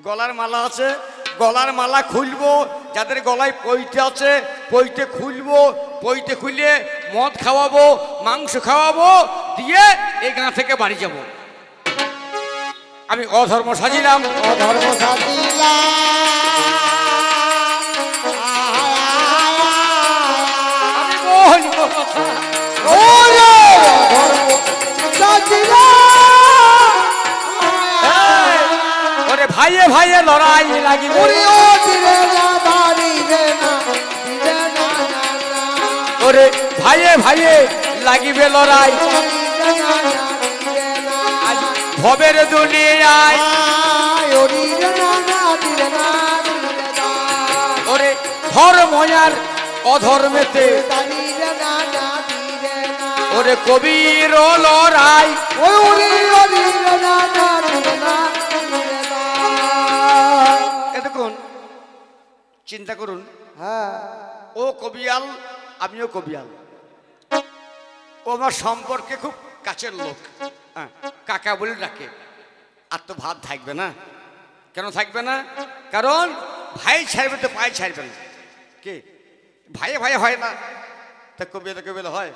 গলার মালা আছে, গলার মালা খুলবো। যাদের গলায় পৈতে আছে পৈতে খুলবো, পৈতে খুলে মদ খাওয়াবো, মাংস খাওয়াবো, দিয়ে এই গাঁ থেকে বাড়ি যাব। আমি অধর্ম সাজিলাম, অধর্ম সাজিলাম, আমি বলবো কথা। ওরে অধর্ম সাজিলাম, ওরে ভাইয়ে ভাইয়ে লড়াই লাগিবে, ওরে ও দিলে না বাড়ি রে না, দিলে না না না, ওরে ভাইয়ে ভাইয়ে লাগিবে লড়াই। দিলে না না, দিলে না, আজ ভবের দুনিয়ায় ও দিলে না না, দিলে না, দিলে না, ওরে ধর্ম আর অধর্মেতে, দিলে না না, দিলে না, ওরে কবির লড়াই। ওরে ও দিলে না না, দিলে না, দিলে না। এতক্ষণ চিন্তা করুন, হ্যাঁ, ও কবিয়াল আমিও কবিয়াল, ও আমার সম্পর্কে খুব কাছের লোক, হ্যাঁ, কাকা বলে ডাকে। আর তো ভাব থাকবে না, কেন থাকবে না? কারণ ভাই ছাড়বে তো পায়ে ছাড়বে না। কে ভাইয়ে ভাইয়ে হয় না, তা কবিয়ালে কবিয়ালে হয়।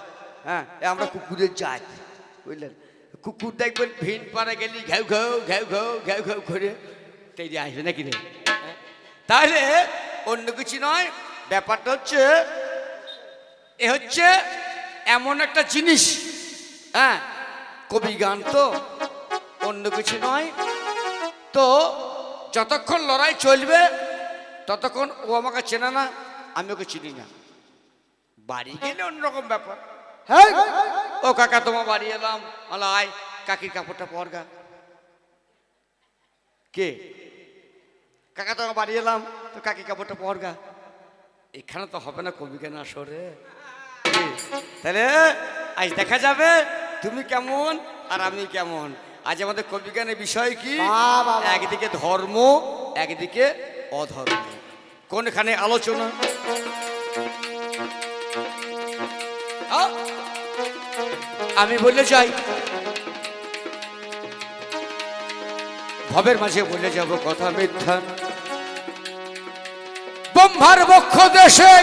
হ্যাঁ, আমরা কুকুরের জাত, বুঝলেন? কুকুর দেখবেন ভিন পাড়া গেলি ঘেউ ঘেউ ঘেউ ঘেউ ঘেউ ঘেউ করে তেড়ে আসবে নাকি রে? তাহলে অন্য কিছু নয়, ব্যাপারটা হচ্ছে এ হচ্ছে এমন একটা জিনিস, হ্যাঁ, কবি গান তো, অন্য কিছু নয়। তো যতক্ষণ লড়াই চলবে ততক্ষণ ও আমাকে চেনে না, আমি ওকে চিনি না। বাড়ি গেলে অন্যরকম ব্যাপার। হ্যাঁ, ও কাকা তোমার বাড়ি এলাম, বলো আয় কাকির কাপড়টা পরগা। কে? কাকা তোমার বাড়ি এলাম, তো কাকির কাপড়টা পরগা। এখানে তো হবে না কবি কেন আসরে। তাহলে আজ দেখা যাবে তুমি কেমন আর আমি কেমন। আজ আমাদের কবি গানের বিষয় কি? একদিকে ধর্ম, একদিকে অধর্ম, কোনখানে আলোচনা। আমি বলে যাই, ভবের মাঝে বলে যাব কথা মিথ্যা। ব্রহ্মার বক্ষ দেশে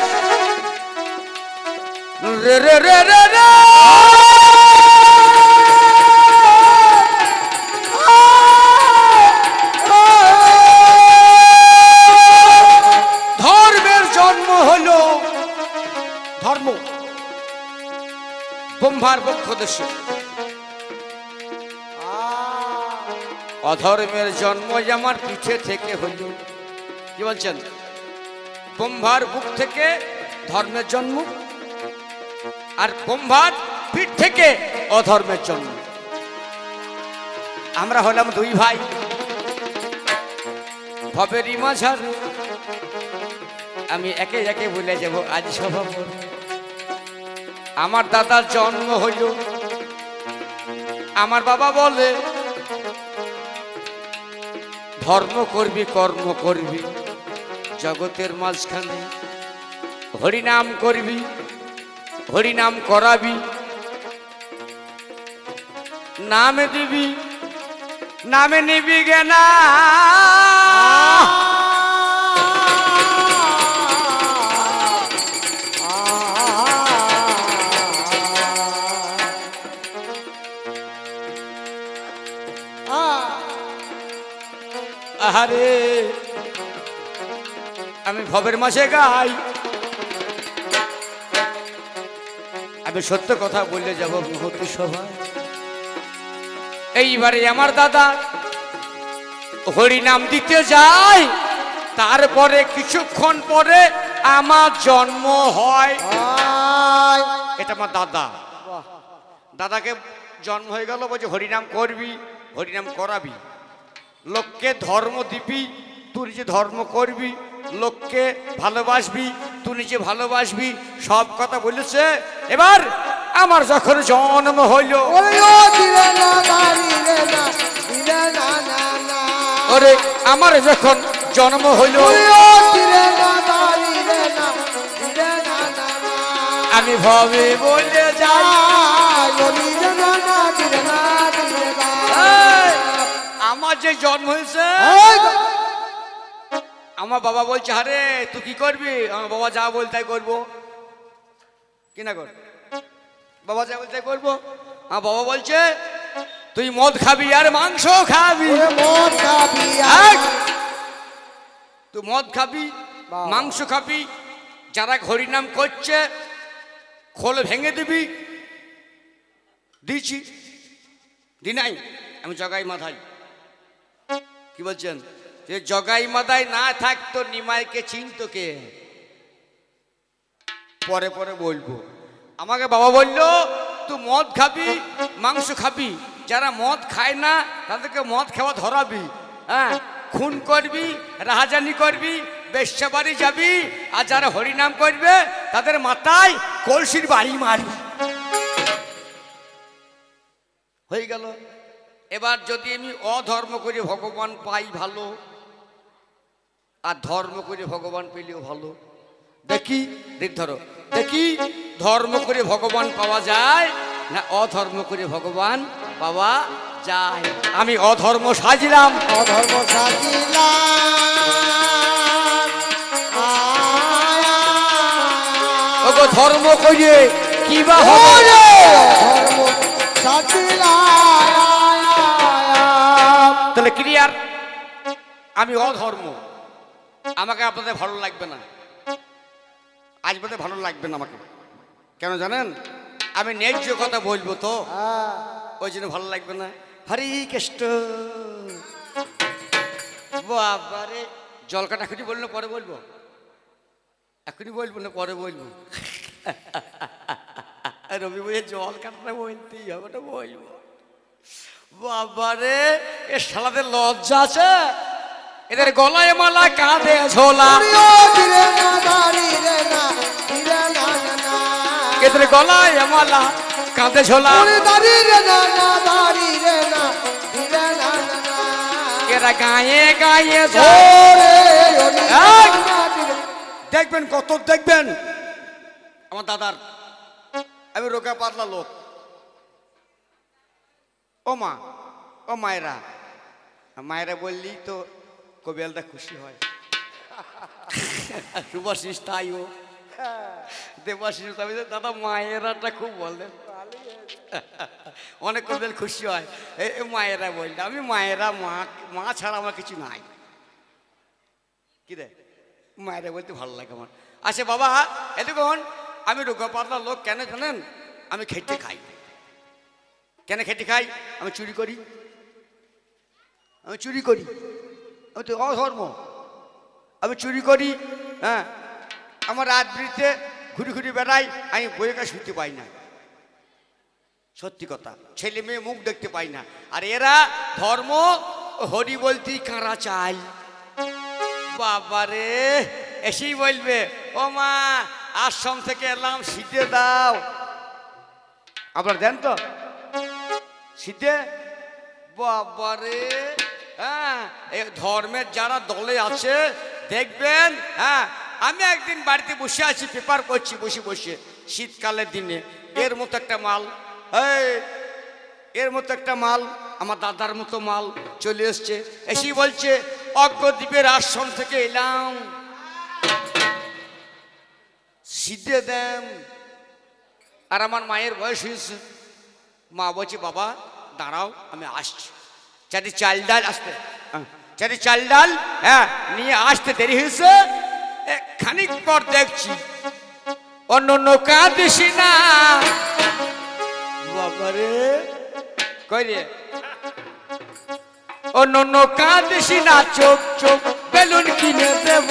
রে রে রে রে রে ধর্মের জন্ম হলো, ধর্ম ব্রহ্মার বক্ষ দেশে, অধর্মের জন্ম আমার পিঠে থেকে হইল। কি বলছেন? ব্রহ্মার বুক থেকে ধর্মের জন্ম, আর ব্রহ্মার পিঠ থেকে অধর্মের জন্ম। আমরা হলাম দুই ভাই, ভবেরই মাঝার। আমি একে একে বলে যাব আজ সভা। আমার দাদার জন্ম হইল, আমার বাবা বলে ধর্ম করবি কর্ম করবি, জগতের মাঝখানে হরিনাম করবি, হরিনাম করাবি, নামে দিবি নামে নিবি গেনা। আহারে আমি ভবের মাঝে গাই, আমি সত্য কথা বললে যাব মহতী সভায়। এইবারে আমার দাদা হরি নাম দিতে যায়, তারপরে কিছুক্ষণ পরে আমার জন্ম হয়। এটা আমার দাদা, দাদাকে জন্ম হয়ে গেল, বলছে হরিনাম করবি হরিনাম করাবি, লোককে ধর্ম দিবি, তুই নিজে ধর্ম করবি, লোককে ভালোবাসবি, তুই নিজে ভালোবাসবি, সব কথা বলেছে। এবার আমার যখন জন্ম হইল, ওরে আমার যখন জন্ম হইল, আমি ভবে বলে যাই, আমার যে জন্ম হয়েছে আমার বাবা বলছে আরে তুই কি করবি? আমার বাবা যা বল তাই করবো। কি না কর, বাবা যা বল তাই করবো। আমার বাবা বলছে তুই মদ খাবি আর মাংস খাবি। ওরে মদ খাবি এই, তুই মদ খাবি মাংস খাবি, যারা হরিনাম করছে খোল ভেঙে দিবি। দিয়েছি, দি নাই, আমি জগাই মাথায়। কি বলছেন? যে জগাই মাথায় না থাকতো নিমাইকে চিনতো কে? পরে পরে বলবো। আমাকে বাবা বললো তুই মদ খাবি মাংস খাবি, যারা মদ খায় না তাদেরকে মদ খাওয়া ধরাবি, হ্যাঁ, খুন করবি, রাহাজানি করবি, বেশ্যা বাড়ি যাবি, আর যারা হরিনাম করবে তাদের মাথায় কলসির বাড়ি মারবি। হয়ে গেল। এবার যদি আমি অধর্ম করে ভগবান পাই ভালো, আর ধর্ম করে ভগবান পেলেও ভালো। দেখি ধরো, দেখি ধর্ম করে ভগবান পাওয়া যায় না অধর্ম করে ভগবান পাওয়া যায়। আমি অধর্ম সাজিলাম, অধর্ম সাজিলাম, ওগো ধর্ম করে কি বা হবে? ধর্ম সাজিলাম। তাহলে ক্লিয়ার, আমি অধর্ম। আমাকে আপনাদের ভালো লাগবে না, আজ বোধ ভালো লাগবে না আমাকে। কেন জানেন? আমি ন্যায্য কথা বলবো তো, ওই জন্য ভালো লাগবে না। হরি কৃষ্ণ। বাবারে, জল কাটা এখনই বললো পরে বলবো? এখনই বলবো না পরে বলবো? রবি বলে জল কাটাটা বলতেই হবে, ওটা বলবো। বাবারে, এ শালাদের লজ্জা আছে? এদের গলায় মালা কাঁধে ঝোলা, এদের গলায় মালা কাঁধে ঝোলা, এরা গায়ে গায়ে দেখবেন কত দেখবেন। আমার দাদার, আমি রোগা পাতলা লোক। ও মা, ও মায়েরা, মায়েরা বললি তো কবিয়ালদা খুশি হয়। সুভাষিস তাই ও দেবাশিস, দাদা মায়েরাটা খুব বলেন, অনেক কবিয়াল খুশি হয়। এই মায়েরা বললে, আমি মায়েরা, মা ছাড়া আমার কিছু নাই। কি রে, মায়েরা বলতে ভালো লাগে আমার। আচ্ছা বাবা, এতক্ষণ আমি রোগা পাতলা লোক কেন জানেন? আমি খেটে খাই। কেন খেটে খাই? আমি চুরি করি, আমি চুরি করি, আমি তো অধর্ম, আমি চুরি করি। হ্যাঁ, আমার রাত্রিতে ঘুরি ঘুরি বেড়াই, আমি বইয়ের কাছে শুনতে পাই না। সত্যি কথা, ছেলে মেয়ে মুখ দেখতে পাই না। আর এরা ধর্ম হরি বলতেই কাঁড়া চাই। বাবারে, এসেই বলবে ও মা আশ্রম থেকে এলাম, শীতে দাও। আপনার দেন তো শীতে? বাবারে, হ্যাঁ, এই ধর্মের যারা দলে আছে দেখবেন। হ্যাঁ, আমি একদিন বাড়িতে বসে আছি, পেপার করছি বসে বসে, শীতকালের দিনে। এর মতো একটা মাল, এর মতো একটা মাল, আমার দাদার মতো মাল চলে এসছে। এসেই বলছে অজ্ঞদ্বীপের আশ্রম থেকে এলাম, শীতে দেন। আর আমার মায়ের বয়স হয়েছে। মা বলছে বাবা দাঁড়াও, আমি আসছি। চারি চাল ডাল আসতে, চারি চাল ডাল, হ্যাঁ, নিয়ে আসতে দেরি হয়েছে। খানিক পর দেখছি অন্য নৌকা দিসি না। বাবারে, কই রে, অন্য নৌকা দিসি না, চোখ চোখ বেলুন কিনে দেব,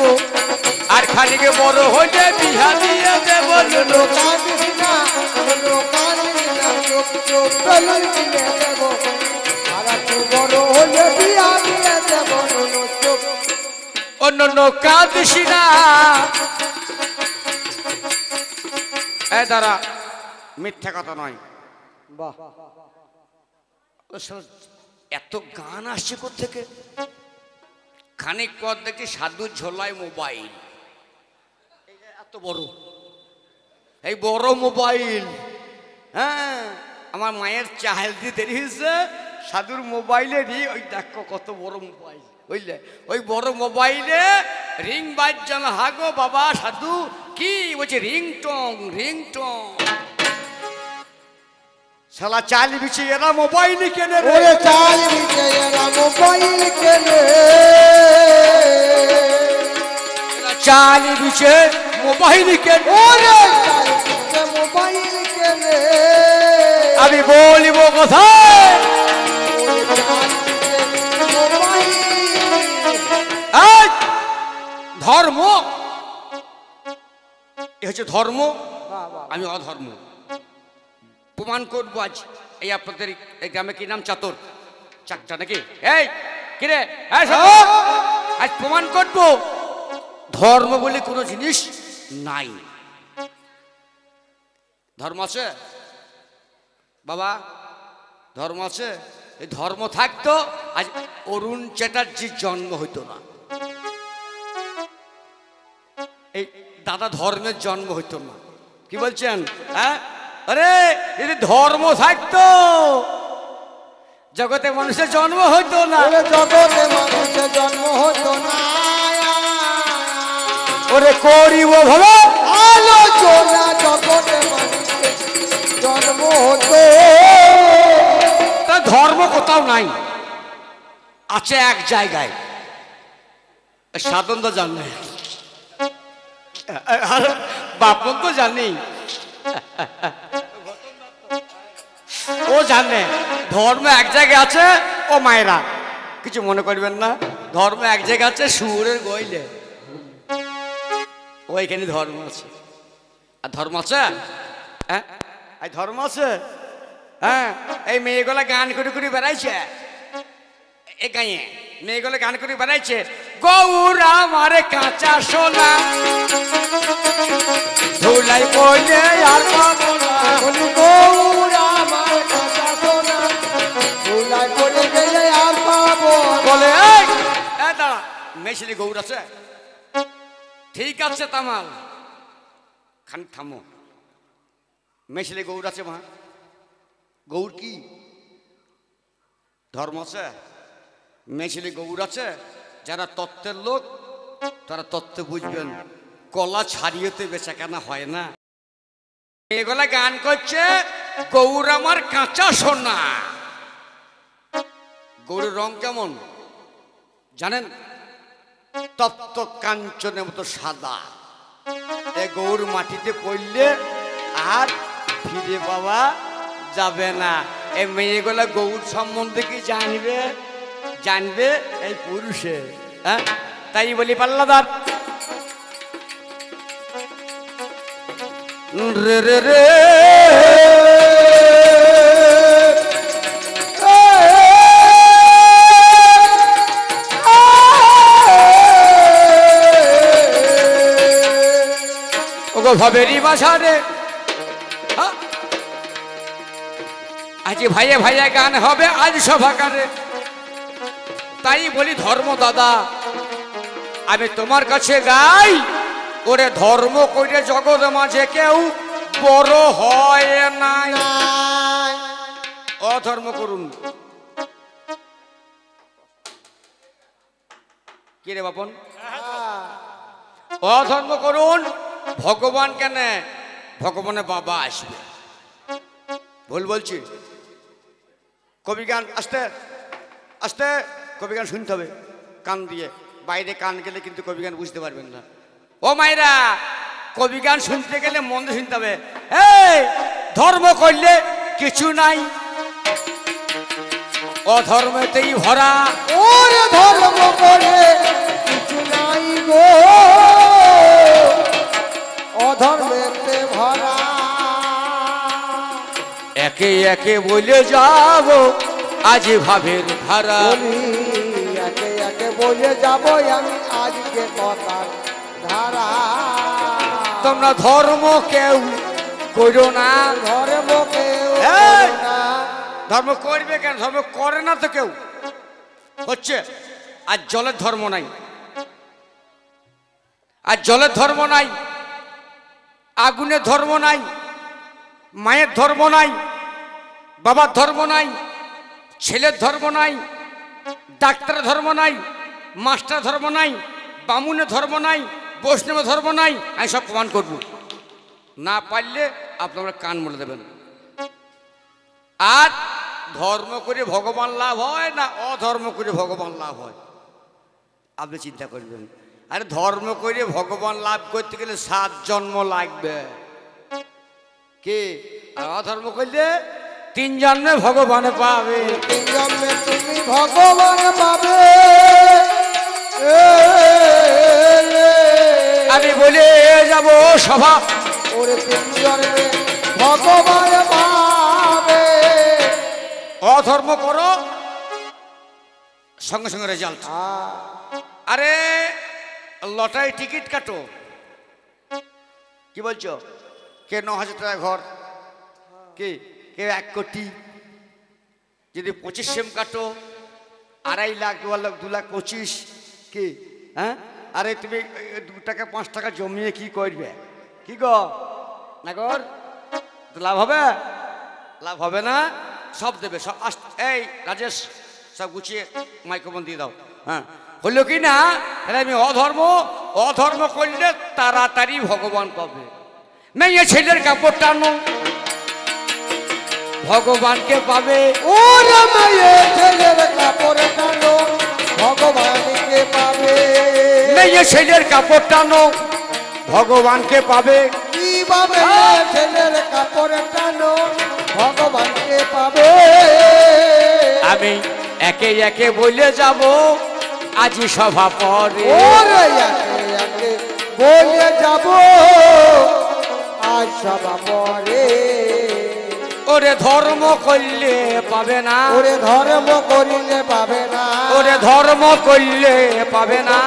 আর খানিক বড় হলে বিহা দিয়ে দেব। নৌকা দিসি না, নৌকা দিসি না, চোখ চোখ বেলুন কিনে দেব, আর একটু বড় হলে বিয়া দিয়ে দেব। চোখ অন্য নৌকা দিসি না। এ দাঁড়া, মিথ্যা কথা নয়। বাহ, এত গান আসছে কোত্থেকে? খানিক পর দেখি সাধু ঝোলায় মোবাইল, এত বড়, এই বড় মোবাইল। হ্যাঁ, আমার মায়ের চাল দিয়ে দেরি হয়েছে, সাধুর মোবাইলেরই ওই দেখো কত বড় মোবাইল। বুঝলে? ওই বড় মোবাইলে রিং বাজছে না। হাগো বাবা সাধু কি বলছে? Ringtone ringtone. শালা চাল বিছে এরা মোবাইল কেনে রে। ওরে চাল বিছে এরা মোবাইল কেনে। এরা চাল বিছে মোবাইল কেনে। ওরে চাল বিছে মোবাইল কেনে। আমি বলিব কোথায়? ওরে চাল বিছে মোবাইল। এই ধর্ম, এ হচ্ছে ধর্ম, আমি অধর্ম। প্রমাণ করবো আজ। এই আপনাদের এই গ্রামে কি নাম? চাতর চাকটা নাকি? এই কিরে আজ প্রমাণ করবো ধর্ম বলে কোনো জিনিস নাই। ধর্ম আছে বাবা, ধর্ম আছে। এই ধর্ম থাকতো আজ অরুণ চ্যাটার্জির জন্ম হইতো না। এই দাদা ধর্মের জন্ম হইতো না। কি বলছেন? হ্যাঁ, আরে যদি ধর্ম থাকতো জগতে মানুষের জন্ম হইতো না। জগতে মানুষের জন্ম হতো না। ওরে করিব ভাবে আলোচনা জগতে মানুষের জন্ম হতো। তা ধর্ম কোথাও নাই, আছে এক জায়গায়। সাধন তো জানে, বাপন তো জানি, ও জানে ধর্ম এক জায়গায় আছে। ও মায়েরা কিছু মনে করবেন না, ধর্ম এক জায়গায় আছে সুরের গইলে, ওইখানে ধর্ম আছে। আর ধর্ম আছে, হ্যাঁ এই ধর্ম আছে। হ্যাঁ, এই মেয়েগুলা গান করে করে বেড়াইছে, এ গায়ে মেয়েগুলো গান করে বেড়াইছে। গৌরা মারে কাঁচা সোনা ধুলাই পড়লে আর পাবো না। গৌরা আমার কাঁচা সোনা ধুলাই পড়ে গেলে আর পাবো না। বলে এই দাঁড়া, মেয়েছিলি গৌর আছে? ঠিক আছে তামাল, খান থামো। মেয়েছিলি গৌর আছে? মা গৌর কি ধর্ম আছে? মেয়েছিলি গৌর আছে? যারা তত্ত্বের লোক তারা তত্ত্ব বুঝবেন। কলা ছাড়িয়েতে বেচা কেনা হয় না। এগুলা গান করছে গৌর আমার কাঁচা সোনা। গৌরের রং কেমন জানেন? তপ্ত কাঞ্চনের মতো সাদা। এ গৌর মাটিতে পড়লে আর ফিরে পাওয়া যাবে না। এই মেয়েগুলা গৌর সম্বন্ধে কি জানবে? জানবে এই পুরুষে। হ্যাঁ, তাই বলি পাল্লাদার রে রে রে ওগো ভবেরি বাসারে। আজ ভাইয়ে ভাইয়ে গান হবে আজ সভাকারে। তাই বলি ধর্ম দাদা আমি তোমার কাছে গাই, ওরে ধর্ম করে জগৎ মাঝে কেউ বড় হয় নাই। অধর্ম করুন। কি রে বাপন? অধর্ম করুন। ভগবান কেন? ভগবানের বাবা আসবে। ভুল বলছি? কবি গান আস্তে আস্তে কবি গান শুনতে হবে কান দিয়ে। বাইরে কান গেলে কিন্তু কবি গান বুঝতে পারবেন না। ও মায়েরা, কবি গান শুনতে গেলে মন দিয়ে শুনতে হবে। এই ধর্ম করলে কিছু নাই, অধর্মেতেই ভরা। ওরে ধর্ম করে কিছু নাই গো, অধর্মেতে ভরা। একে একে বলে যাব আজ ভাবের ধারা। একে একে বলে যাব আমি আজকে কথার ধারা। তোমরা ধর্ম কেউ করো না। ধর্ম কেউ এই! করো না। ধর্ম করবে কেন? ধর্ম করে না তো কেউ। হচ্ছে আর জলের ধর্ম নাই, আর জলের ধর্ম নাই, আগুনের ধর্ম নাই, মায়ের ধর্ম নাই, বাবার ধর্ম নাই, ছেলের ধর্ম নাই, ডাক্তারের ধর্ম নাই, মাস্টার ধর্ম নাই, বামুনের ধর্ম নাই, বৈষ্ণবের ধর্ম নাই, আমি সব প্রমাণ করব। না পারলে আপনারা কান মলে দেবেন। আর ধর্ম করে ভগবান লাভ হয় না অধর্ম করে ভগবান লাভ হয়, আপনি চিন্তা করবেন। আরে ধর্ম করে ভগবান লাভ করতে গেলে 7 জন্ম লাগবে, কি? আর অধর্ম করলে 3 জন্মে ভগবান পাবে। 3 জন্মে তুমি ভগবান পাবে। আমি বলে যাব সভা, ওরে 3 জন্মে ভগবান পাবে। অধর্ম করো সঙ্গে সঙ্গে রেজাল্ট। আরে লটারি টিকিট কাটো, কি বলছো? কে 9,000 টাকা ঘর, কে কে 1 কোটি। যদি 25 সেম কাটো 2.5 লাখ, 2,25,000 কি? হ্যাঁ, আরে তুমি 2 টাকা 5 টাকা জমিয়ে কি করবে? কি গো না গর, লাভ হবে? লাভ হবে না, সব দেবে সব। এই রাজেশ, সব গুছিয়ে মাইক্রোফোন দিয়ে দাও। হ্যাঁ, হলো কি না? তাহলে আমি অধর্ম করলে তাড়াতাড়ি ভগবান পাবে। মেয়ে ছেলের কাপড় টানো, ভগবানকে পাবে। ওরে মেয়ে ছেলের কাপড় টানো, ভগবানকে পাবে। মেয়ে ছেলের কাপড় টানো, ভগবানকে পাবে। কিভাবে ছেলের কাপড় টানো, ভগবানকে পাবে। আমি একে একে বলে যাব আজি সভা পরে। ওরে একে একে বলে যাব আজ সভা পরে। ওরে ধর্ম করলে পাবে না, ওরে ধর্ম করিলে পাবে না, ওরে ধর্ম করলে পাবে না,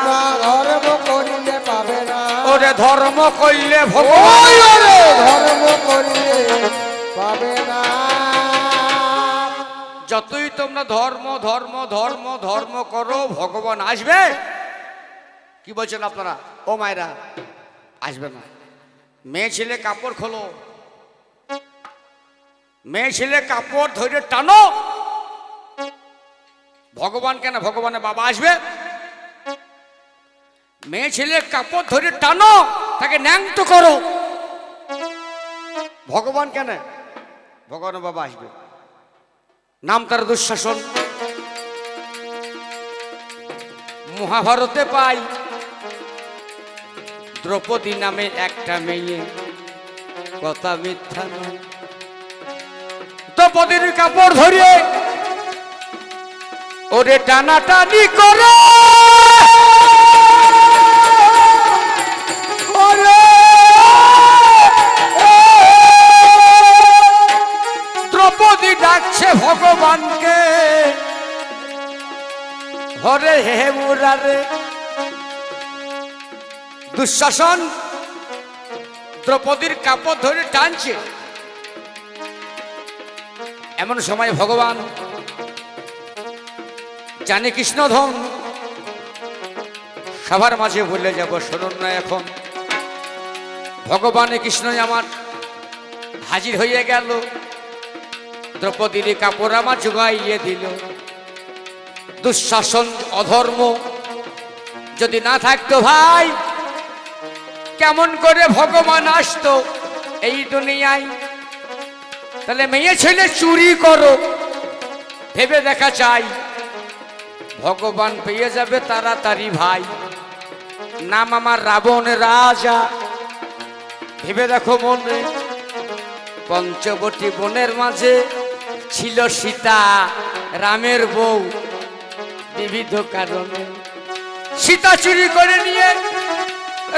ধর্ম করিলে পাবে না, ওরে ধর্ম করলে ভগবান, ওরে ধর্ম করিলে পাবে না। যতই তোমরা ধর্ম ধর্ম ধর্ম ধর্ম করো ভগবান আসবে? কি বলছেন আপনারা? ও মায়েরা, আসবে না। মেয়ে ছেলে কাপড় খোলো, মেয়ে ছেলে কাপড় ধরে টানো, ভগবান কেন? ভগবানের বাবা আসবে? মেয়ে ছেলে কাপড় ধরে টানো, তাকে ন্যাংট করো, ভগবান কেন? ভগবানের বাবা আসবে। নাম তার দুঃশাসন। মহাভারতে পাই দ্রৌপদী নামে একটা মেয়ে, কথা মিথ্যা নয়। দ্রৌপদীর কাপড় ধরে ওরে টানাটানি করে, দ্রৌপদী ডাকছে ভগবানকে, হরে হে মুরারে। দুঃশাসন দ্রৌপদীর কাপড় ধরে টানছে। এমন সময় ভগবান জানে কৃষ্ণধন সবার মাঝে বলে যাব, শুনুন না এখন। ভগবানে কৃষ্ণ আমার হাজির হয়ে গেল, দ্রৌপদীর কাপড় আমার জোগাইয়ে দিল। দুঃশাসন অধর্ম যদি না থাকতো ভাই, কেমন করে ভগবান আসতো এই দুনিয়ায়? তাহলে মেয়ে ছেলে চুরি করো, ভেবে দেখা চাই, ভগবান পেয়ে যাবে তাড়াতাড়ি ভাই। নাম আমার রাবণ রাজা, ভেবে দেখো মনে। পঞ্চবটী বনের মাঝে ছিল সীতা, রামের বউ। বিবিধ কারণে সীতা চুরি করে নিয়ে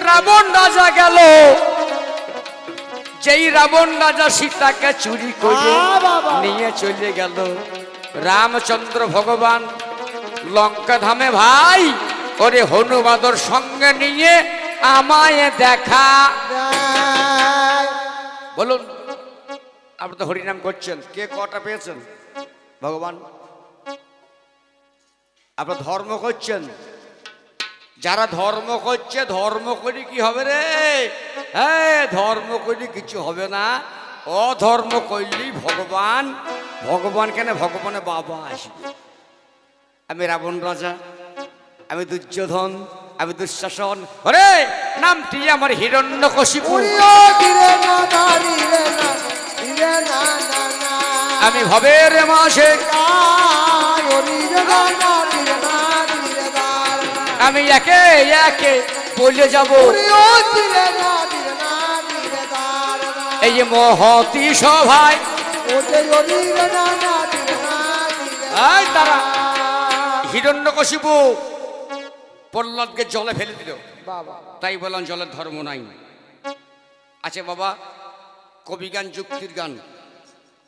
রাবণ রাজা গেল। যেই রাবণ রাজা সীতাকে চুরি করে নিয়ে চলে গেল, রামচন্দ্র ভগবান লঙ্কা ধামে ভাই ওরে হনুমাদর সঙ্গে নিয়ে আমায় দেখা। বলুন, আপনি তো হরিনাম করছেন, কে কটা পেয়েছেন? ভগবান। আপনার ধর্ম করছেন, যারা ধর্ম করছে, ধর্ম করে কি হবে রে? হ্যাঁ, ধর্ম করলে কিছু হবে না, অধর্ম করলেই ভগবান। ভগবান কেন? ভগবানের বাবা আসবে। আমি রাবণ রাজা আমি দুর্যোধন, আমি দুঃশাসন, ওরে নামটি আমার হিরণ্যকশিপু। আমি ভবের মাঝে আমি একে একে বলে যাব এই যে মহতি সভায় তারা হিরণ্যকশিপু প্রহ্লাদকে জলে ফেলে দিল। তাই বললাম জলের ধর্ম নাই। আচ্ছা বাবা, কবি গান, যুক্তির গান,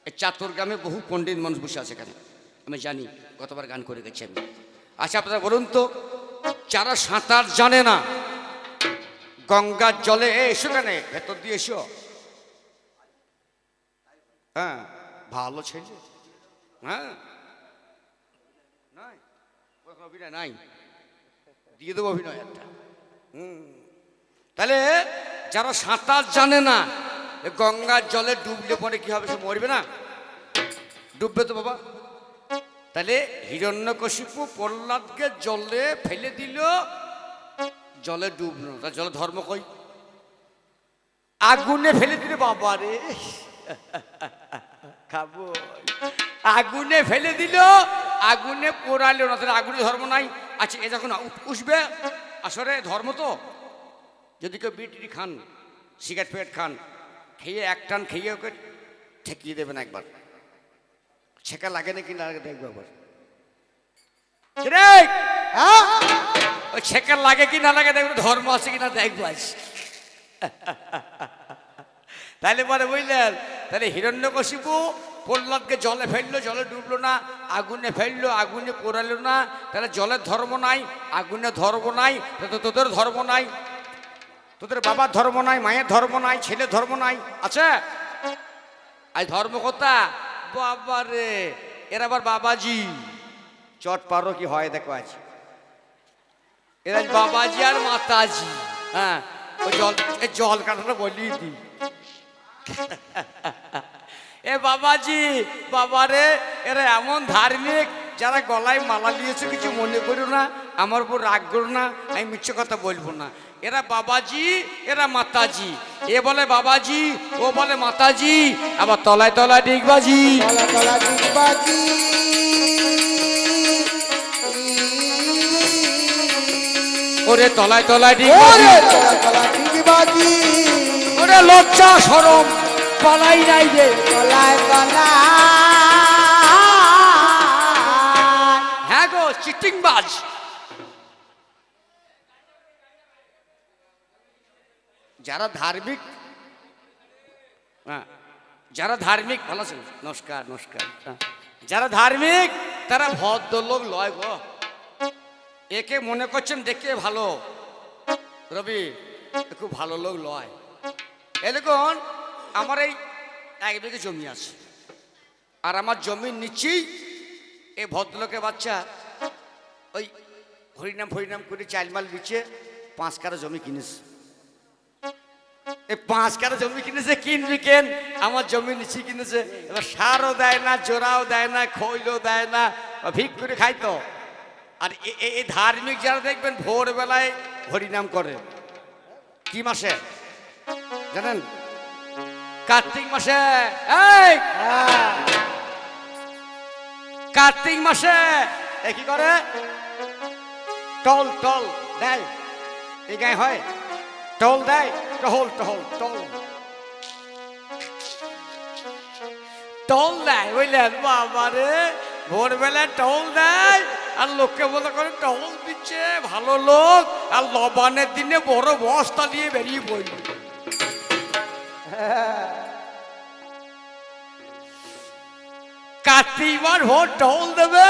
এই চাতুর গ্রামে বহু পণ্ডিত মানুষ বসে আছে এখানে, আমি জানি, গতবার গান করে গেছি আমি। আচ্ছা আপনারা বলুন তো, যারা সাঁতার জানে না গঙ্গার জলে এসো কেন, ভেতর দিয়ে এসো। হ্যাঁ ভালো ছেলে, হ্যাঁ নাই অভিনয় নাই, দিয়ে দেবো অভিনয় একটা। তাহলে যারা সাঁতার জানে না গঙ্গার জলে ডুবলে পরে কি হবে, সে মরবে না? ডুববে তো বাবা। তাহলে হিরণ্যকশিপু প্রহ্লাদকে জলে ফেলে দিল, জলে ডুবলো, তার জলে ধর্ম কই? আগুনে ফেলে দিল বাবা রে, খাবো। আগুনে ফেলে দিল, আগুনে পোড়াইল না, তাহলে আগুনে ধর্ম নাই। আচ্ছা এ যখন উঠবে, আসলে ধর্ম তো, যদি কেউ বিড়ি খান, সিগারেট ফিগারেট খান, খেয়ে এক টান খেয়ে ওকে ঠেকিয়ে দেবেন একবার, ছেঁকা লাগে নাকি না লাগে দেখবো একবার। ওই ছেঁকা লাগে কি না লাগে দেখবো, ধর্ম আছে কিনা দেখবো আজ। তাহলে পরে বুঝলেন, তাহলে হিরণ্যকশিপু প্রহ্লাদকে জলে ফেললো, জলে ডুবলো না, আগুনে ফেললো, আগুনে পোড়ালো না, তাহলে জলের ধর্ম নাই, আগুনে ধর্ম নাই, তোদের ধর্ম নাই, তোদের বাবার ধর্ম নাই, মায়ের ধর্ম নাই, ছেলের ধর্ম নাই, আছে? আজ ধর্ম কথা বাবা রে, এরা আবার বাবাজি চট পারো কি হয় দেখো আজ, এরা বাবাজি আর মাতাজি। হ্যাঁ ওই জল কাটাটা বলিয়ে দি, এ বাবাজি বাবারে, এরা এমন ধার্মিক, যারা গলায় মালা দিয়েছে কিছু মনে করো না, আমার উপর রাগ করো না, আমি মিথ্যে কথা বলবো না। এরা বাবাজি, এরা মাতাজি, এ বলে বাবাজি, ও বলে মাতাজি, আবার তলায় তলায় ডিগবাজি। ওরে তলায় তলায় ডিগবাজি, ওরে লজ্জা শরম পালাই নাই রে, হ্যাঁ গো চিটিংবাজ। যারা ধার্মিক, হ্যাঁ যারা ধার্মিক, ভালো আছেন, নমস্কার নমস্কার, যারা ধার্মিক তারা ভদ্রলোক লয় গো। একে মনে করছেন দেখে ভালো, রবি খুব ভালো লোক লয়। এ দেখুন আমার এই 1 বিঘে জমি আছে, আর আমার জমির নিচেই এই ভদ্রলোকের বাচ্চা ওই হরিনাম ফরিনাম করে চালমাল বিছে 5 কাঠা জমি কিনেছে। এই 5 কাঠা জমি কিনেছে, কিনবি কেন, আমার জমি নিচে কিনেছে। এবার সারও দেয় না, জোড়াও দেয় না, খৈলও দেয় না, ভিক করে খাই তো। আর এই ধার্মিক যারা দেখবেন ভোরবেলায় হরিনাম করে, কি মাসে জানেন? কার্তিক মাসে। এই কার্তিক মাসে কি করে? টল টল দেয়, এই গায়ে হয় টল দেয়, টহল টহল টল টল দেয়, বুঝলেন বাবারে, ভোরবেলায় টল দেয়, আর লোককে বলতে করে টল দিচ্ছে ভালো লোক, আর লবানের দিনে বড় বস্তা দিয়ে বেরিয়ে পড়ল। কার্তিক মাস ভোর টল দেবে,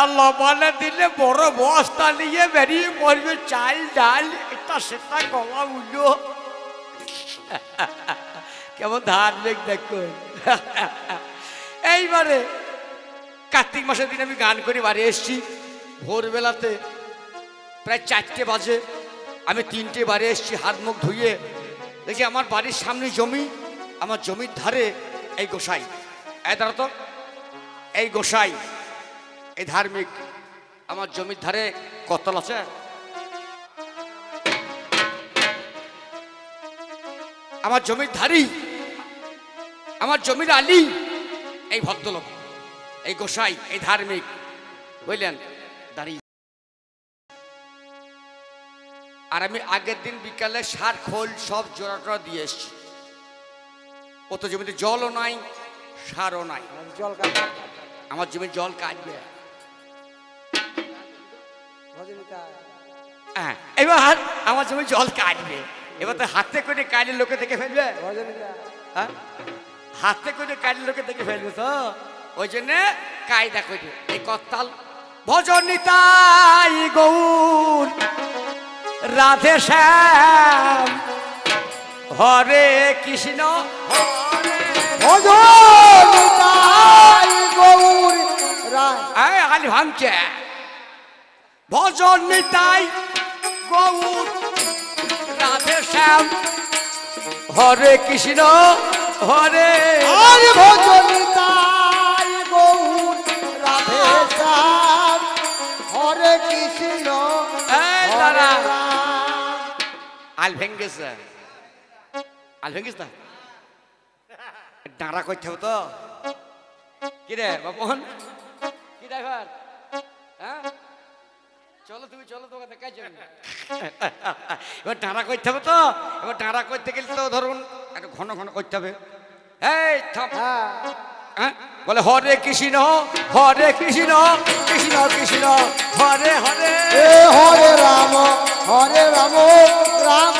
আর লবানের দিনে বড় বস্তা নিয়ে বেরিয়ে পড়বে, চাল ডাল এটা সেটা গলা উঠলো। কেমন ধার্মিক দেখুন। এইবারে কার্তিক মাসের দিন আমি গান করে বাড়ি এসছি, ভোরবেলাতে প্রায় 4টে বাজে, আমি 3টে বাড়ি এসছি, হাত মুখ ধুয়ে দেখি আমার বাড়ির সামনে জমি, আমার জমির ধারে এই গোসাই, এই দাঁড়া তো, এই গোসাই এই ধার্মিক আমার জমির ধারে কতল আছে? আমার জমির ধারী, আমার জমির আলী এই ভদ্রলোক, এই গোসাই, এই ধার্মিক, বুঝলেন, দাঁড়িয়ে। আর আমি আগের দিন বিকালে সার খোল সব জোড়াটা দিয়ে এসছি। ও তো জমিতে জলও নাই, সারও নাই। জল কাটবে, আমার জমির জল কাটবে। হ্যাঁ, এবার আমার জমির জল কাটবে। এবার তো হাতে করে কাটলে লোকে দেখে ফেলবে। হ্যাঁ, হাতে করে কাটলে লোকে দেখে ফেলবে, তো ওই জন্য কায়দা করে এই করতাল ভজন নিতাই গৌর রাধে শ্যাম হরে কৃষ্ণ ভজন নিতাই গৌর আলি ভাঙছে ভজন নিতাই গৌর রাধে শ্যাম হরে কৃষ্ণ হরে হরে ভজন নিতাই গৌর রাধে শ্যাম হরে কৃষ্ণ দাঁড়া আল ভেঙ্গেছে, আল ভেঙ্গিস না, ডাঁড়া করতে হবে তো। কি রে বাপন, কি ড্রাইভার? হ্যাঁ চলো, তুমি চলো, তোকে দেখাচ্ছি। এবার ডাঁড়া করতে হবে তো। এবার ডাঁড়া করতে গেলে তো ধরুন একটু ঘন ঘন করতে হবে। এই থাম। হ্যাঁ, বলে হরে কৃষ্ণ হরে কৃষ্ণ কৃষ্ণ কৃষ্ণ হরে হরে হরে রাম রাম রাম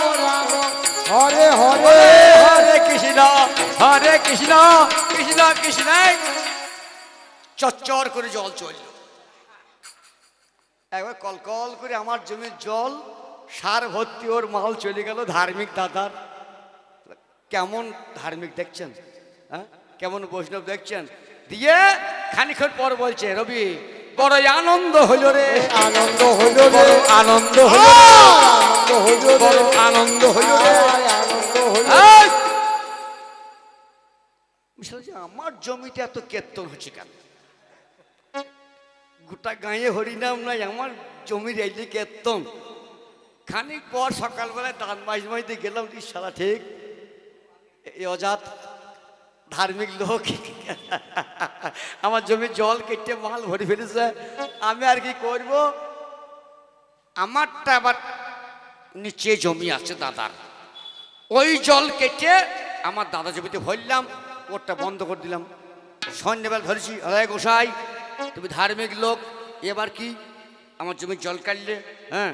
হরে হরে হরে কৃষ্ণ হরে কৃষ্ণ কৃষ্ণ কৃষ্ণ। চচ্চর করে জল চলল, একবার কলকল করে আমার জমির জল সার ভর্তি ওর মাল চলে গেল ধার্মিক দাদার। কেমন ধার্মিক দেখছেন, হ্যাঁ, কেমন বৈষ্ণব দেখছেন। দিয়ে খানিক্ষণ পর বলছে, রবি বড় আনন্দ হইল রে, আনন্দ হইল রে, আনন্দ হইল, আনন্দ হইল বড় আনন্দ হইল রে, আনন্দ হইল। আমার জমিতে এত কীর্তন হচ্ছে কেন? গোটা গাঁয়ে হরিনাম নাই, আমার জমির এই যে কীর্তন। খানিক পর সকালবেলায় দান মাঝে গেলাম, সারা ঠিক এই অজাত ধার্মিক লোক আমার জমির জল কেটে মাল ভরে ফেলেছে। আমি আর কি করব, আমারটা আবার নিচে জমি আছে দাদার, ওই জল কেটে আমার দাদা জমিতে ভরলাম, ওরটা বন্ধ করে দিলাম। সন্ধ্যেবেলা ধরেছি, আরে গোসাই তুমি ধার্মিক লোক, এবার কি আমার জমির জল কাটলে? হ্যাঁ,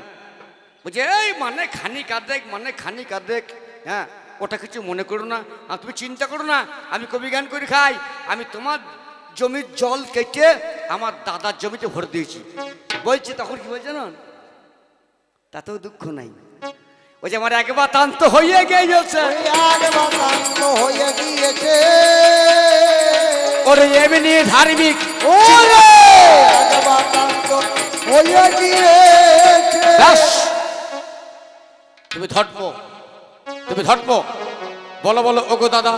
বলছে এই মানে খানিক আধেক, মানে খানিক আধেক। হ্যাঁ, ওটা কিছু মনে করো না, আর তুমি চিন্তা করো না, আমি কবি গান করে খাই। আমি তোমার জমির জল কেটে আমার দাদার জমিতে ভরে দিয়েছি। বলছে তখন কি বলছে না, তাতেও দুঃখ নাই। ওই যে আমার একবার তান্ত হয়ে গিয়েছে, হয়ে গিয়েছে ওরে এমনি ধার্মিক ওরে একবার তান্ত হয়ে গিয়েছে। তুমি ধর্ম, তুমি ধর্ম বলো, বলো ওগো দাদা,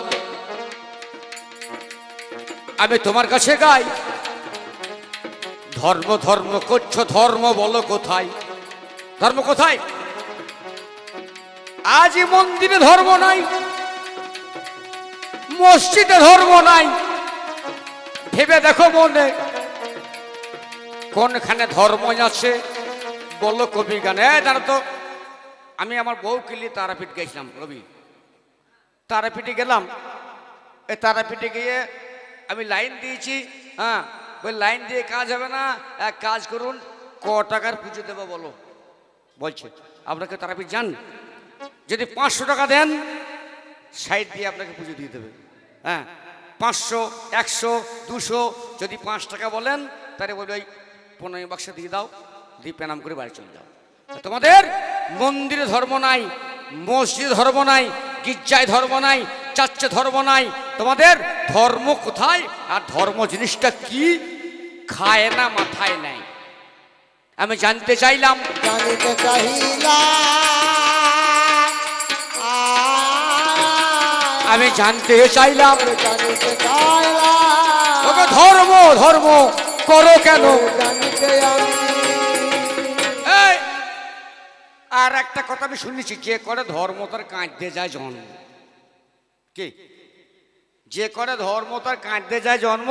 আমি তোমার কাছে গাই। ধর্ম ধর্ম করছো, ধর্ম বলো কোথায়, ধর্ম কোথায়? আজই মন্দিরে ধর্ম নাই, মসজিদে ধর্ম নাই, ভেবে দেখো মনে কোনখানে ধর্ম আছে বলো কবি গানে। জানো তো, আমি আমার বউকে নিয়ে তারাপীঠ গেছিলাম রবি, তারাপীঠে গেলাম। এই তারাপীঠে গিয়ে আমি লাইন দিয়েছি। হ্যাঁ, ওই লাইন দিয়ে কাজ হবে না, এক কাজ করুন, ক টাকার পুজো দেবো বলো। বলছে আপনাকে তারাপীঠ যান, যদি 500 টাকা দেন সাইড দিয়ে আপনাকে পুজো দিয়ে দেবে। হ্যাঁ, 500 100 200, যদি 5 টাকা বলেন তাহলে বলবে ওই 15 বাক্স দিয়ে দাও, দিয়ে প্রণাম করে বাড়ি চলে যাও। তোমাদের মন্দিরে ধর্ম নাই, মসজিদে ধর্ম নাই, গির্জায় ধর্ম নাই, চার্চে ধর্ম নাই। তোমাদের ধর্ম কোথায়? আর ধর্ম জিনিসটা কি খায় না, মাথায় নাই। আমি জানতে চাইলাম, জানিতে চাইলাম, আমি জানতে চাইলাম, জানিতে চাইলাম, ওকে ধর্ম ধর্ম করো কেন? জানিতে আমি আর একটা কথা আমি শুনেছি, যে করে ধর্ম তার কাঁদতে যায় জন্ম। কি? যে করে ধর্ম তার কাঁদতে যায় জন্ম,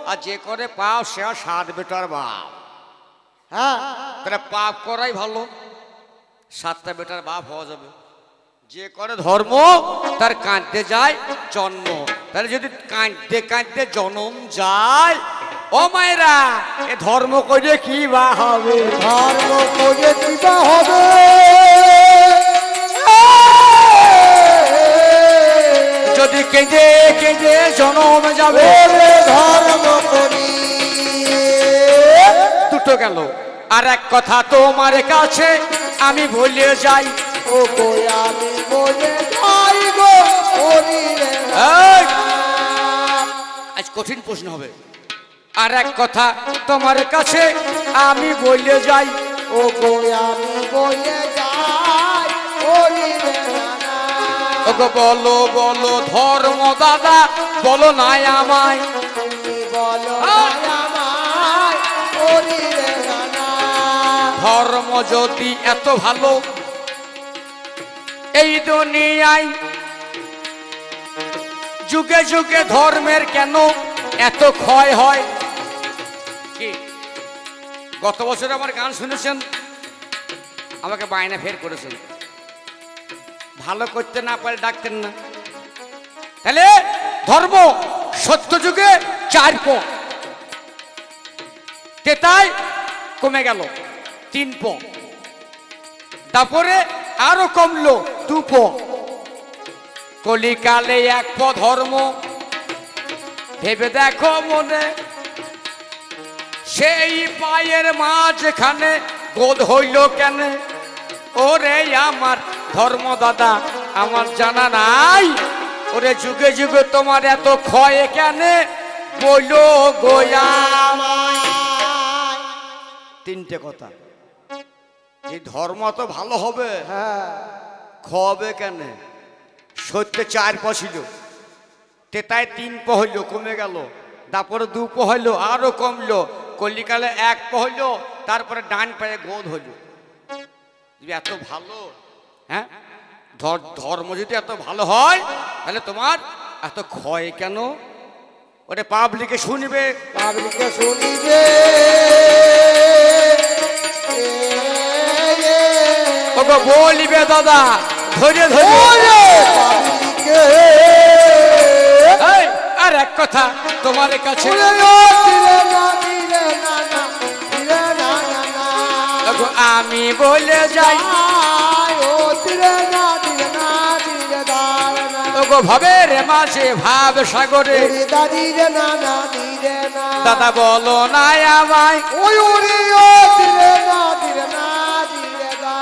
আর যে করে পাপ সে 7 বেটার বাপ। হ্যাঁ তাহলে পাপ করাই ভালো, 7টা বেটার বাপ হওয়া যাবে। যে করে ধর্ম তার কাঁদতে যায় জন্ম। তাহলে যদি কাঁদতে কাঁদতে জন্ম যায়, ও মায়েরা, এ ধর্ম করে কি বা হবে? ধর্ম করে কি বা হবে? যদি কেঁদে কেঁদে জন্ম যাবে, ধর্ম করি দুটো গেল। আর এক কথা তোমার কাছে আমি বলে যাই, ও গো আমি বলে যাই গো হরিরে এই, আজ কঠিন প্রশ্ন হবে। আর এক কথা তোমার কাছে আমি বলে যাই, ও গো আমি বলে যাই হরিরে ওগো বলো বলো ধর্ম দাদা, বলো নাই আমায়, তুমি বলো আমায় হরিরে ধর্ম যদি এত ভালো এই দুনিয়ায়, যুগে যুগে ধর্মের কেন এত ক্ষয় হয়? কি গত বছর আমার গান শুনেছেন, আমাকে বায়না ফের করেছেন, ভালো করতে না পারে ডাকতেন না। তাহলে ধর্ম সত্য যুগে 4 প, তেতায় কমে গেল 3 প, তারপরে আরো কমলো 2 প, কলিকালে 1 প ধর্ম। ভেবে দেখো মনে, সেই পায়ের মাঝখানে গোদ হইল কেন? ওরে আমার ধর্ম দাদা, আমার জানা নাই, ওরে যুগে যুগে তোমার এত ক্ষয় কেন? বইলো গোয়া। 3টে কথা। এই ধর্ম তো ভালো হবে, হ্যাঁ খবে কেন? সত্যি 4 প ছিল, তেতায় 3 প হইল, কমে গেল, তারপরে 2 প হইল, আরো কমলো, কলিকালে 1 প হইল, তারপরে ডান পায়ে গোদ হইল। এত ভালো, হ্যাঁ, ধর্ম যদি এত ভালো হয়, তাহলে তোমার এত ক্ষয় কেন? ওরে পাবলিকে শুনবে, পাবলিকে শুনিবে, ওগো বলিবে দাদা, ধরে ধরে। পাবলিকে এই, আর এক কথা তোমার কাছে, দিলে না দিলে না না দিলে না না না ওগো আমি বলে যাই, ও দিলে না দিলে না দিলে দাঁড় না ওগো ভবের মাঝে ভাব সাগরে, ওরে দাদিরে না না দিলে না দাদা বলো না আমায়, ওই ওরে ও দিলে না দিলে না দিলে দা।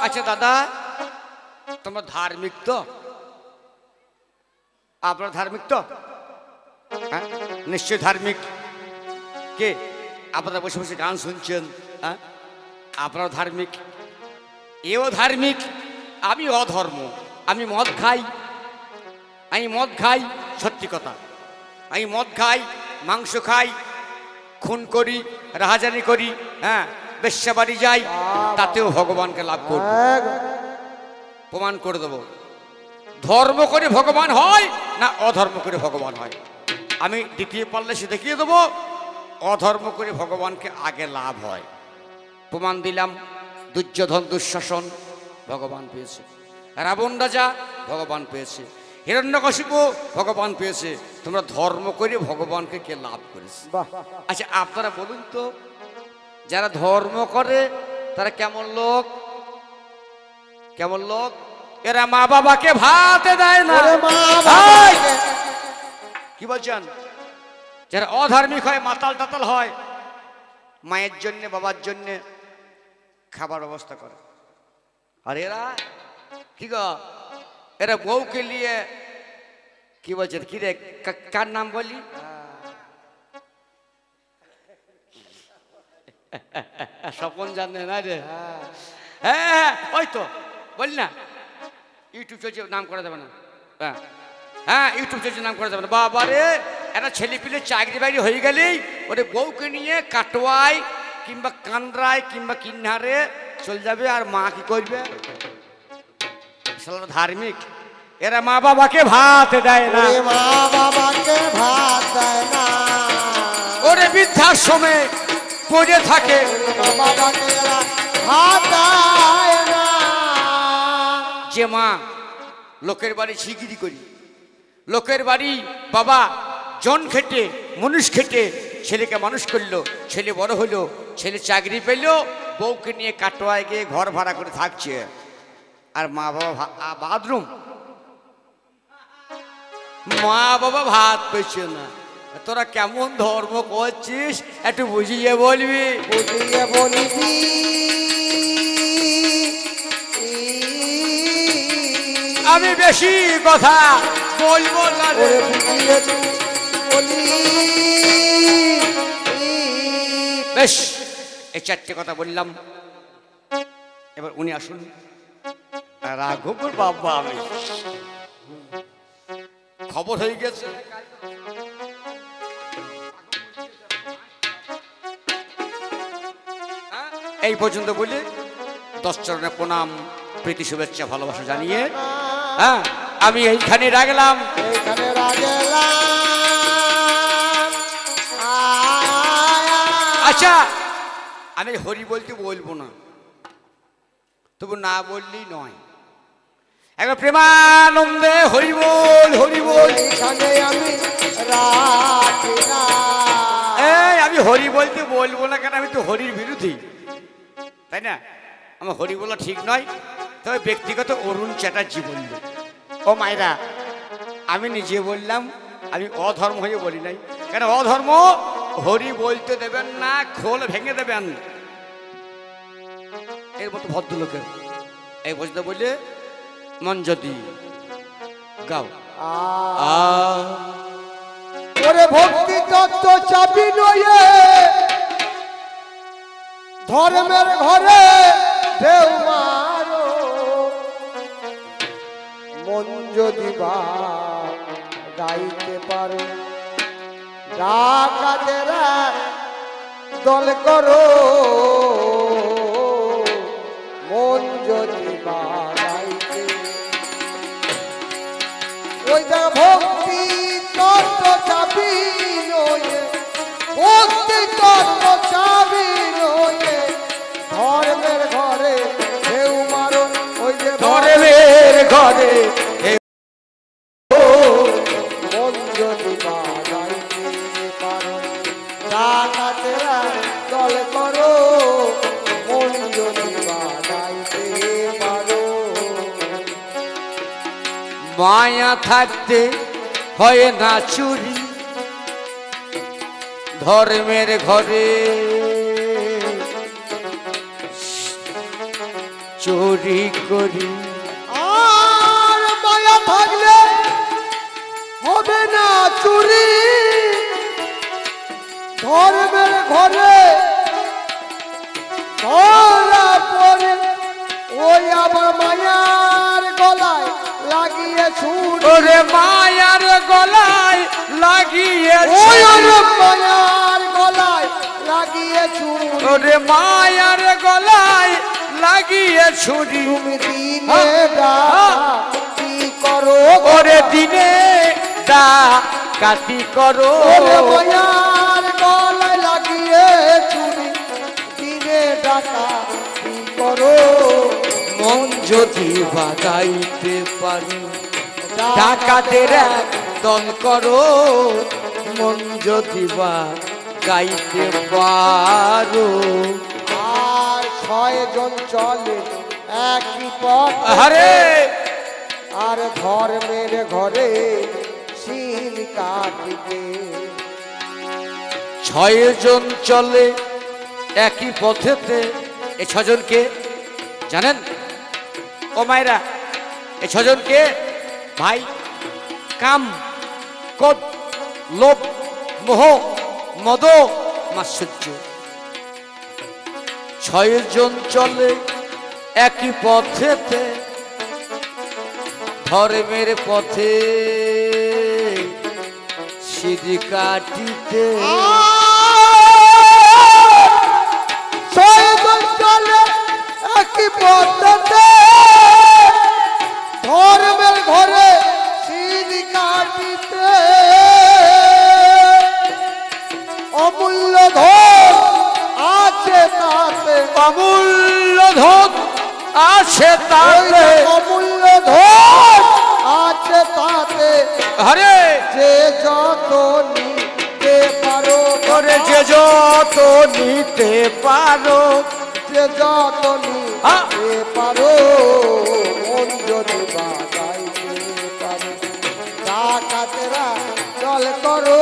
আচ্ছা দাদা, তোমরা ধার্মিক তো? আপনারা ধার্মিক তো? হ্যাঁ, নিশ্চয় ধার্মিক। কে আপনারা বসে বসে গান শুনছেন? হ্যাঁ, আপনারা ধার্মিক, এও ধার্মিক, আমি অধর্ম। আমি মদ খাই, আমি মদ খাই, সত্যি কথা, আমি মদ খাই, মাংস খাই, খুন করি, রাহাজানি করি, হ্যাঁ, বেশ্যা বাড়ি যাই, তাতেও ভগবানকে লাভ করব, প্রমাণ করে দেবো। ধর্ম করে ভগবান হয় না অধর্ম করে ভগবান হয়? আমি দ্বিতীয় পাল্লে সে দেখিয়ে দেবো, অধর্ম করে ভগবানকে আগে লাভ হয়। প্রমাণ দিলাম, দুর্যোধন দুঃশাসন ভগবান পেয়েছে, রাবণ রাজা ভগবান পেয়েছে, হিরণ্যকশিপু ভগবান পেয়েছে। তোমরা ধর্ম করে ভগবানকে কে লাভ করেছে? আচ্ছা আপনারা বলুন তো, যারা ধর্ম করে তারা কেমন লোক? কেমন লোক? এরা মা বাবাকে ভাত দেয় না। এই! কি বলছেন? যারা অধার্মিক হয়, মাতাল টাতাল হয়, মায়ের জন্য বাবার জন্য খাবার ব্যবস্থা করে। আর এরা কি গো, এরা বউকে নিয়ে কি বলছেন, কি রে, কার নাম বলি? স্বপন জানে না রে? হ্যাঁ ওই তো বলি না, ইউটিউব চলছে, নাম করা যাবে না। হ্যাঁ হ্যাঁ, ইউটিউব চলছে, নাম করা যাবে না। বাবা রে, একটা ছেলে পিলে চাকরি বাকরি হয়ে গেলেই ওরে বউকে নিয়ে কাটোয়ায় কিংবা কান্দ্রায় কিংবা কিন্নারে চলে যাবে আর মা কি করবে? ধার্মিক এরা মা বাবাকে ভাত দেয় না, মা বাবাকে ভাত দেয় না, ওরে বৃদ্ধাশ্রমে পড়ে থাকে, মা বাবাকে এরা ভাত দেয় না। যে মা লোকের বাড়ি ছিগিরি করি, লোকের বাড়ি বাবা জন খেটে মানুষ খেটে ছেলেকে মানুষ করলো, ছেলে বড় হলো, ছেলে চাকরি পেল, বউকে নিয়ে কাটোয়ায় গিয়ে ঘর ভাড়া করে থাকছে, আর মা বাবা বাথরুম, মা বাবা ভাত পেয়েছে না। তোরা কেমন ধর্ম করছিস একটু বুঝিয়ে বলবি? বুঝিয়ে বলিবি আমি বেশি কথা বলবো না রে। বুঝিয়ে বলি। বেশ, এই চারটে কথা বললাম, এবার উনি আসুন। রাঘবপুর বাবা, আমি খবর হয়ে গেছে। এই পর্যন্ত বলে 10 চরণে প্রণাম, প্রীতি শুভেচ্ছা ভালোবাসা জানিয়ে হ্যাঁ আমি এইখানে রাখলাম। এইখানে রাখলাম। আচ্ছা, আমি হরি বলতে বলবো না, তবু না বললেই নয়। একবার প্রেমানন্দে হরি বল, হরি বল। এইখানে আমি রাখলাম। এই আমি হরি বলতে বলবো না কেন? আমি তো হরির বিরোধী, তাই না? আমার হরি বলা ঠিক নয়। তবে ব্যক্তিগত অরুণ চ্যাটার্জি বলল, ও মায়েরা, আমি নিজে বললাম, আমি অধর্ম হয়ে বলি নাই। কেন অধর্ম? হরি বলতে দেবেন না, খোল ভেঙে দেবেন। এর মতো ভদ্রলোকের এই বুঝতে বললে মন যদি গাও। ওরে ভক্তি তত্ত্ব চাবি নয়ে, ধর্মের ঘরে ঢেউ মারো, মন যদি গাইতে পারো, ডাকাতেরা দল করো, মন যদি গাইতে। ওইটা ভক্তি তত্ত্ব চাবি নয়ে, ভক্তি তত্ত্ব চাবি নয়ে, ধর্মের ঘরে ঢেউ মারো। ওই যে ধর্মের ঘরে মন যদি গাইতে পারো, ডাকাতেরা দল করো, মন যদি গাইতে পারো। মায়া থাকতে হয় না চুরি, ধর্মের ঘরে চুরি করি। আর মায়া থাকলে হবে না চুরি, ধর্মের ঘরে ধরা পড়ে। ওই আবার মায়ার গলায় লাগিয়ে ছুরি, ওরে মায়ার গলায় লাগিয়ে ওই মায়ার গলায় লাগিয়ে ছুরি। ওরে মায়ার গলায় লাগিয়ে ছুরি। তুমি দিনে ডাকাতি করো, ওরে দিনে ডাকাতি করো। ওরে মায়ার গলায় লাগিয়ে ছুরি, দিনে ডাকাতি করো। মন যদি বাগাইতে পারো, ডাকাতের দল করো, মন যদি বা গাইতে পারো। আর 6 জন চলে একই পথ, আরে আর ধর্মের ঘরে শিল কাটিতে। 6 জন চলে একই পথেতে। এই 6 জনকে জানেন ও মায়েরা? এই 6 জনকে ভাই, কাম, ক্রোধ, লোভ, মোহ, মদ, মাৎসর্য। 6 জন চলে একই পথেতে, ধর্মের পথে সিঁড়ি কাটিতে। 6 জন চলে বিপদে ধর্মের ঘরে সিঁড়ি কাটিতে অমূল্য ধন আছে তাতে অমূল্য ধন আছে তাতে অমূল্য ধন আছে তাতে আরে যে যত নিতে পারো করে যে যত নিতে পারো যে যত নিতে পারো মন যদি বাগাইতে পারো ডাকাতেরা চল করো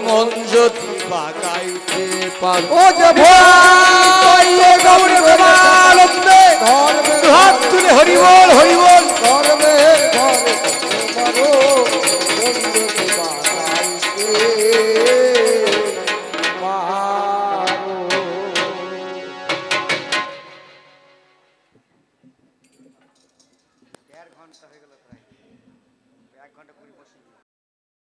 মন যদি বাগাইতে পারো ও যে ভাই গৌরে প্রেমানন্দে ধর্মের হাত তুলে হরি বল হরি বল ধর্মের ঘরে পারো মন যদি বাগাইতে পারো। দেড় ঘন্টা হয়ে গেল প্রায় 1 ঘন্টা 20 বসে